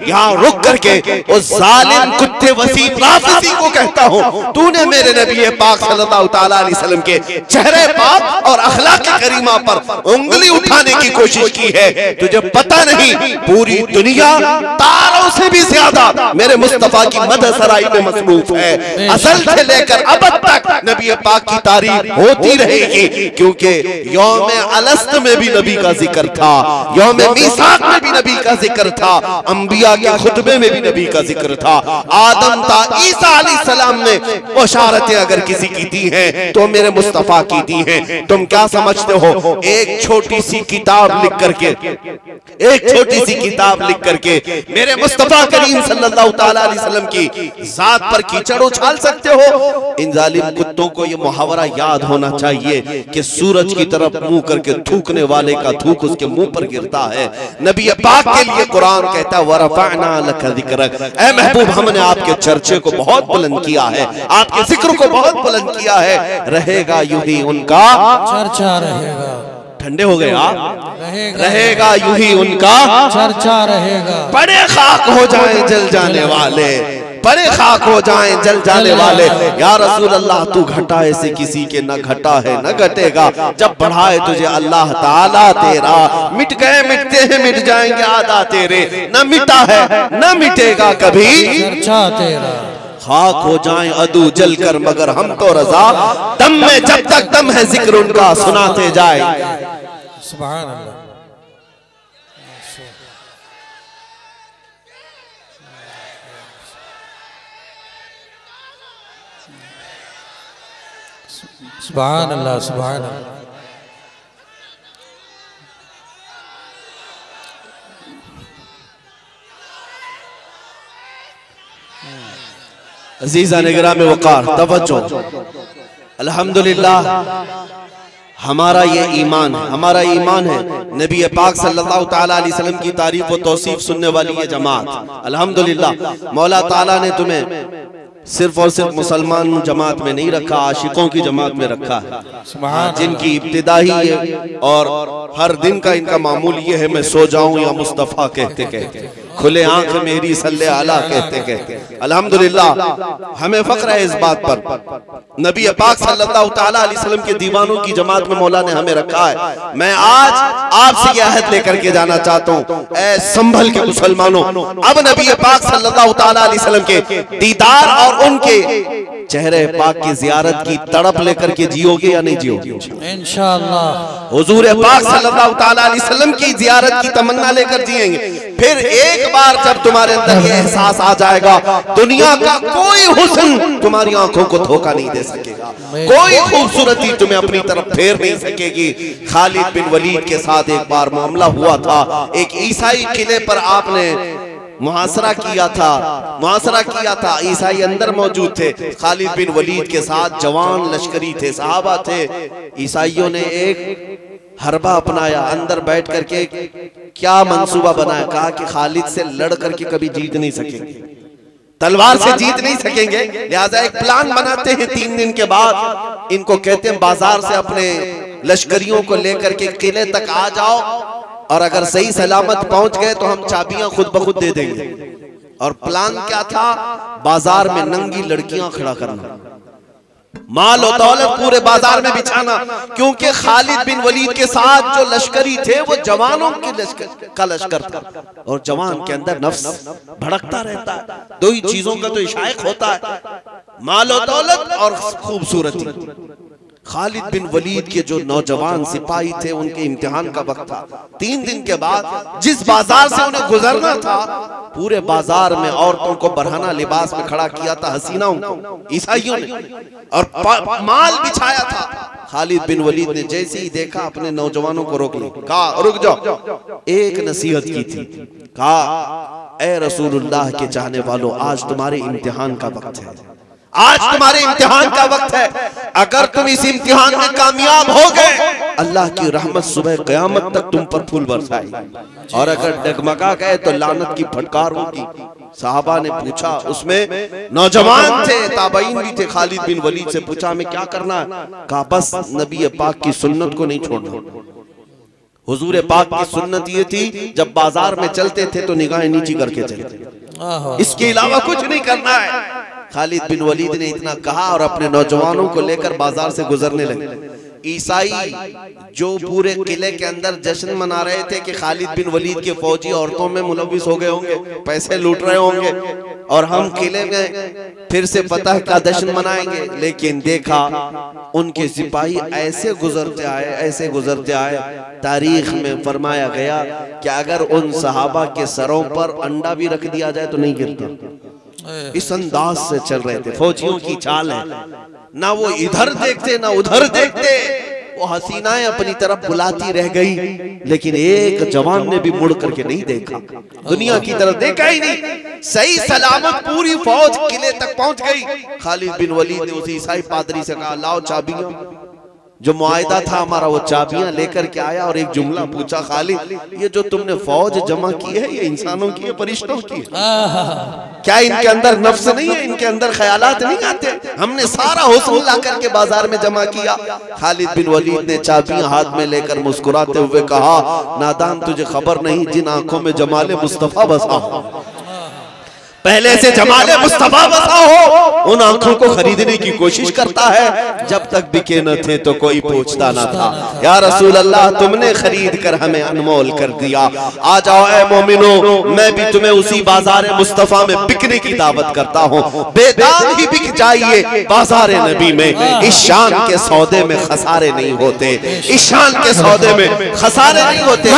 यहाँ रुक करके उस जालिम कुत्ते वसीम राफिजी को कहता हूँ, तूने मेरे नबी पाक सल्लल्लाहु तआला अलैहि वसल्लम के चेहरे पाक और अखलाक करीमा पर उंगली उठाने की कोशिश की है। तुझे पता नहीं पूरी दुनिया तारों से भी ज्यादा मेरे मुस्तफा की मदद सराई में मसरूफ है। असल से लेकर अब तक नबी पाक की तारीफ होती रहेगी, क्योंकि यौम अलस्त में भी नबी का जिक्र था, यौम मीसाक में भी नबी का जिक्र था, अंबिया के खुतबे में भी नबी का जिक्र था। आदम था, ईसा अलैहिस्सलाम ने बशारतें अगर किसी की दी हैं तो मेरे मुस्तफा की दी हैं। तुम क्या समझते हो, एक छोटी सी किताब लिख करके, एक छोटी सी किताब लिख करके मेरे मुस्तफा करीम सल्लल्लाहु तआला अलैहि वसल्लम की जात पर कीचड़ उछाल सकते हो? इन जालिम कुत्तों को ये मुहावरा याद होना चाहिए कि सूरज की तरफ मुंह करके थूकने वाले का थूक उसके मुंह पर गिरता है। नबी पाक के लिए कुरान कहता है वरफ़अना लका ज़िक्रक, ऐ महबूब हमने आपके चर्चे को बहुत बुलंद किया है, आपके जिक्र को बहुत बुलंद किया है। रहेगा यूं ही उनका चर्चा रहेगा। ठंडे हो गए आप? रहेगा यूं ही उनका चर्चा रहेगा। बड़े खाक हो जाएं जल जाने वाले, बड़े खाक हो जाएं जल जाने वाले। या रसूल अल्लाह तू घटाए से किसी के न घटा है न घटेगा, जब बढ़ाए तुझे अल्लाह ताला तेरा। मिट गए मिटते हैं मिट जाएंगे आदा तेरे, न मिटा है न मिटेगा कभी चर्चा तेरा। खाक हो जाएं अदू जल कर मगर हम तो रजा, दम में जब तक दम है जिक्र उनका सुनाते जाए। सुभान अल्लाह। सुभान अल्लाह, सुभान अल्लाह। अजीज़ा निगरान वक़ार तवज्जो, अल्हम्दुलिल्लाह हमारा ये ईमान है, हमारा ईमान है नबी पाक सल्लल्लाहु तआला अलैहि वसल्लम की तारीफ व तौसीफ सुनने वाली ये जमात। अल्हम्दुलिल्लाह मौला ताला ने तुम्हें सिर्फ और सिर्फ मुसलमान जमात में नहीं रखा, आशिकों की जमात में रखा है, जिनकी इब्तिदा ही है और हर दिन का इनका मामूल ये है मैं सो जाऊं या मुस्तफ़ा कहते कहते, खुले आंख मेरी सल्ले आला कहते कहते। अल्हम्दुलिल्लाह हमें फख्र है इस बात पर, नबी पाक सल्लल्लाहु तआला अलैहि वसल्लम के दीवानों की जमात में मौला ने हमें रखा है। मैं आज आपसे यह अहद लेकर के जाना चाहता हूँ, ऐ संभल के मुसलमानों, अब नबी पाक सल्लल्लाहु तआला अलैहि वसल्लम के दीदार और उनके चेहरे पाक की जियारत की तड़प लेकर के जियोगे या नहीं जियोगे? इंशाअल्लाह। हुजूर पाक सल्लल्लाहु तआला अलैहि वसल्लम की जियारत की तमन्ना लेकर जिएंगे। फिर एक बार जब तुम्हारे अंदर ये एहसास आ जाएगा, दुनिया का कोई हुस्न तुम्हारी आंखों को धोखा नहीं दे सकेगा, कोई खूबसूरती तुम्हें अपनी तरफ फेर नहीं सकेगी। खालिद बिन वलीद के साथ एक बार मामला हुआ था, एक ईसाई किले पर आपने मुहासरा किया था, ईसाई अंदर मौजूद थे, खालिद बिन वलीद के साथ जवान लश्करी थे, सहाबा थे। ईसाइयों ने एक हरबा अपनाया, अंदर बैठ करके क्या मंसूबा बनाया, कहा कि खालिद से लड़ करके कभी जीत नहीं सकेंगे, तलवार से जीत नहीं सकेंगे, लिहाजा एक प्लान बनाते हैं। 3 दिन के बाद इनको कहते हैं बाजार से अपने लश्करियों को लेकर के किले तक आ जाओ, और अगर सही सलामत पहुंच गए तो हम चाबियां खुद ब खुद दे देंगे। और प्लान क्या था, बाजार में नंगी लड़कियां खड़ा करना, माल और दौलत पूरे बाजार में बिछाना, क्योंकि खालिद बिन वलीद के साथ जो लश्करी थे वो जवानों के लश्कर था, और जवान के अंदर नफ्स भड़कता रहता है। 2 ही चीजों का तो इशाक होता है, माल और दौलत और खूबसूरती। खालिद बिन वलीद के जो नौजवान सिपाही थे उनके इम्तिहान का वक्त था। 3 दिन के बाद जिस बाजार से उन्हें गुजरना था, पूरे बाजार में औरतों को बरहाना लिबास में खड़ा किया था हसीनाओं को ईसाइयों ने, और माल बिछाया था। खालिद बिन वलीद ने जैसे ही देखा अपने नौजवानों को रोक लिया, कहा रुक जाओ। एक नसीहत की थी, कहा ए रसूलुल्लाह के चाहने वालों, आज तुम्हारे इम्तिहान का वक्त है, आज तुम्हारे इम्तिहान का वक्त है। अगर तुम इस इम्तिहान में कामयाब हो गए, अल्लाह की रहमत सुबह क़यामत तक तुम पर फूल बरसाएगी, और अगर डगमगा गए तो लानत की फटकार होगी। साहबा ने पूछा, उसमें नौजवान थे, ताबईन भी थे, खालिद बिन वलीद से पूछा हमें क्या करना है? कहा बस नबी पाक की सुन्नत को नहीं छोड़ना। हुजूर पाक की सुन्नत ये थी, जब बाजार में चलते थे तो निगाहें नीची करके चलते, इसके अलावा कुछ नहीं करना है। खालिद बिन वलीद ने इतना कहा और अपने नौजवानों को लेकर बाजार से गुजरने लगे। ईसाई जो पूरे किले के अंदर जश्न मना रहे थे कि खालिद बिन वलीद के फौजी औरतों में मुलविस हो गए होंगे, पैसे लूट रहे होंगे और हम किले में फिर से पता है क्या जश्न मनाएंगे, लेकिन देखा उनके सिपाही ऐसे गुजरते आए, ऐसे गुजरते आए, तारीख में फरमाया गया कि अगर उन सहाबा के सरों पर अंडा भी रख दिया जाए तो नहीं गिरता। इस अंदाज से चल रहे थे। फौजियों की चाल है, ना वो इधर देखते ना उधर देखते, वो हसीनाएं अपनी तरफ बुलाती रह गई, लेकिन एक जवान ने भी मुड़ करके नहीं देखा, दुनिया की तरफ देखा ही नहीं। सही सलामत पूरी फौज किले तक पहुंच गई। खालिद बिन वलीद ने उस ईसाई पादरी से कहा, लाओ चाबियां, जो मुआयदा था हमारा वो चाबियां लेकर के आया और एक जुमला पूछा, खालिद ये जो तुमने फौज जमा की है ये इंसानों की है, फरिश्तों की है? क्या इनके अंदर नफ्स नहीं है, इनके अंदर ख्यालात नहीं आते? हमने सारा हुस्न ला करके बाजार में जमा किया। खालिद बिन वलीद ने चाबियां हाथ में लेकर मुस्कुराते हुए कहा, नादान तुझे खबर नहीं जिन आंखों में जमाले मुस्तफा बसा हो, पहले से जमाले मुस्तफा बसा हो, उन आंखों को खरीदने की कोशिश करता है। जब तक बिके न थे तो कोई पूछता न था। या रसूल अल्लाह तुमने खरीद कर हमें अनमोल कर दिया, आ जाओ ए मोमिनो, मैं भी तुम्हें उसी बाजार मुस्तफा में बिकने की दावत करता हूँ। बेदाम ही बिक जाइए बाजार नबी में, इस शान के सौदे में खसारे नहीं होते, इस शान के सौदे में खसारे नहीं होते।